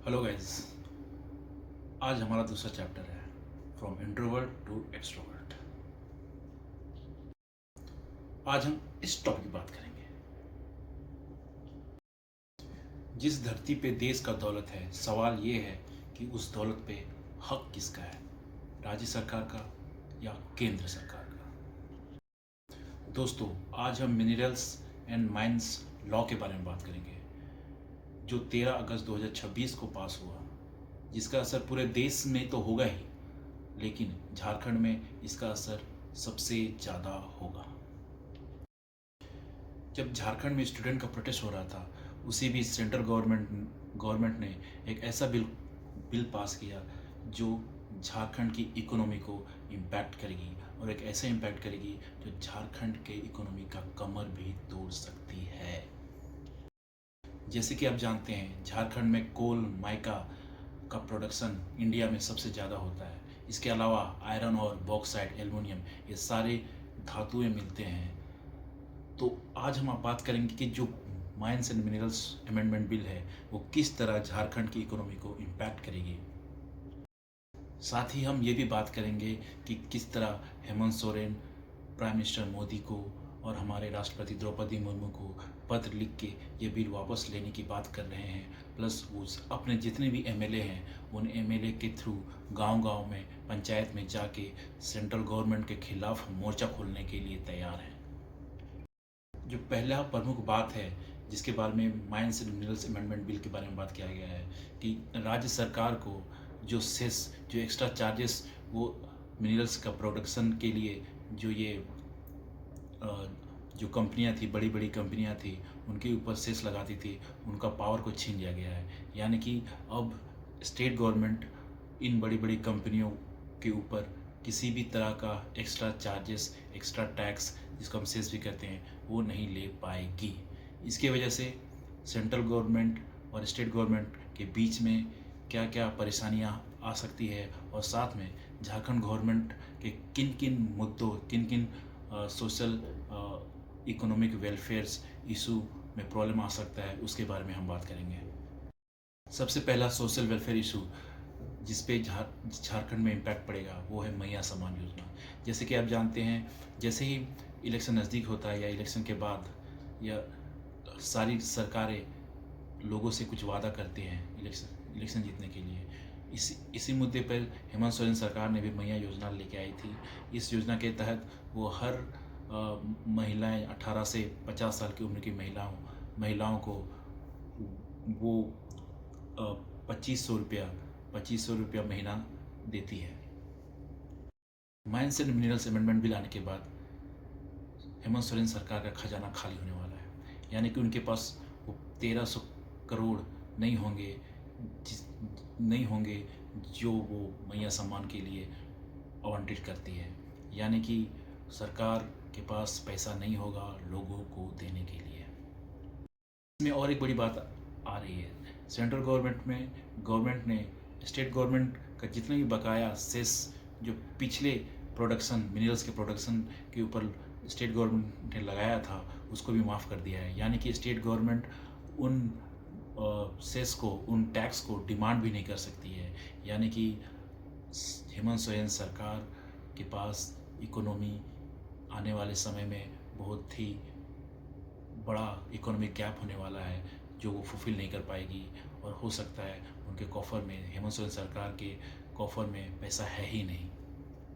Hello guys. आज हमारा दूसरा चैप्टर है फ्रॉम इंट्रोवर्ट टू एक्सट्रोवर्ट। आज हम इस टॉपिक की बात करेंगे। जिस धरती पे देश का दौलत है, सवाल ये है कि उस दौलत पे हक किसका है, राज्य सरकार का या केंद्र सरकार का। दोस्तों, आज हम मिनरल्स एंड माइंस लॉ के बारे में बात करेंगे, जो 13 अगस्त 2026 को पास हुआ, जिसका असर पूरे देश में तो होगा ही, लेकिन झारखंड में इसका असर सबसे ज़्यादा होगा। जब झारखंड में स्टूडेंट का प्रोटेस्ट हो रहा था, उसी बीच सेंट्रल गवर्नमेंट ने एक ऐसा बिल पास किया जो झारखंड की इकोनॉमी को इम्पैक्ट करेगी, और एक ऐसा इम्पैक्ट करेगी जो झारखंड के इकोनॉमी का कमर भी तोड़ सकती है। जैसे कि आप जानते हैं, झारखंड में कोल माइका का प्रोडक्शन इंडिया में सबसे ज़्यादा होता है। इसके अलावा आयरन और बॉक्साइट, एल्युमिनियम, ये सारे धातुएं मिलते हैं। तो आज हम बात करेंगे कि जो mines and minerals amendment bill है वो किस तरह झारखंड की इकोनॉमी को इम्पैक्ट करेगी। साथ ही हम ये भी बात करेंगे कि किस तरह हेमंत सोरेन प्राइम मिनिस्टर मोदी को और हमारे राष्ट्रपति द्रौपदी मुर्मू को पत्र लिख के ये बिल वापस लेने की बात कर रहे हैं। प्लस उस अपने जितने भी एमएलए हैं, उन एमएलए के थ्रू गांव-गांव में, पंचायत में जाके सेंट्रल गवर्नमेंट के खिलाफ मोर्चा खोलने के लिए तैयार हैं। जो पहला प्रमुख बात है जिसके बारे में mines and minerals amendment bill के बारे में बात किया गया है कि राज्य सरकार को जो सेस, जो एक्स्ट्रा चार्जेस वो मिनरल्स का प्रोडक्शन के लिए जो कंपनियां थी, बड़ी बड़ी कंपनियां थी, उनके ऊपर सेस लगाती थी, उनका पावर को छीन लिया गया है। यानी कि अब स्टेट गवर्नमेंट इन बड़ी बड़ी कंपनियों के ऊपर किसी भी तरह का एक्स्ट्रा चार्जेस, एक्स्ट्रा टैक्स, जिसको हम सेस भी कहते हैं, वो नहीं ले पाएगी। इसके वजह से सेंट्रल गवर्नमेंट और स्टेट गवर्नमेंट के बीच में क्या क्या परेशानियां आ सकती है, और साथ में झारखंड गवर्नमेंट के किन किन मुद्दों, किन किन सोशल इकोनॉमिक वेलफेयर्स इशू में प्रॉब्लम आ सकता है, उसके बारे में हम बात करेंगे। सबसे पहला सोशल वेलफेयर इशू जिस पे झारखंड में इम्पैक्ट पड़ेगा वो है मैया सम्मान योजना। जैसे कि आप जानते हैं, जैसे ही इलेक्शन नज़दीक होता है या इलेक्शन के बाद, या सारी सरकारें लोगों से कुछ वादा करती हैं इलेक्शन जीतने के लिए। इसी मुद्दे पर हेमंत सोरेन सरकार ने भी मैया योजना लेके आई थी। इस योजना के तहत वो हर महिलाएं 18 से 50 साल की उम्र की महिलाओं को वो 2500 रुपया महीना देती है। Mines and minerals amendment bill आने के बाद हेमंत सोरेन सरकार का खजाना खाली होने वाला है। यानी कि उनके पास वो 1300 करोड़ नहीं होंगे जो वो मैया सम्मान के लिए आवंटित करती है। यानी कि सरकार के पास पैसा नहीं होगा लोगों को देने के लिए। इसमें और एक बड़ी बात आ रही है, सेंट्रल गवर्नमेंट ने स्टेट गवर्नमेंट का जितना भी बकाया सेस जो पिछले प्रोडक्शन, मिनरल्स के प्रोडक्शन के ऊपर स्टेट गवर्नमेंट ने लगाया था, उसको भी माफ़ कर दिया है। यानी कि स्टेट गवर्नमेंट उन सेस को, उन टैक्स को डिमांड भी नहीं कर सकती है। यानी कि हेमंत सोरेन सरकार के पास इकोनॉमी आने वाले समय में बहुत ही बड़ा इकोनॉमिक गैप होने वाला है, जो वो फुलफिल नहीं कर पाएगी। और हो सकता है उनके कॉफर में, हेमंत सोरेन सरकार के कॉफर में पैसा है ही नहीं।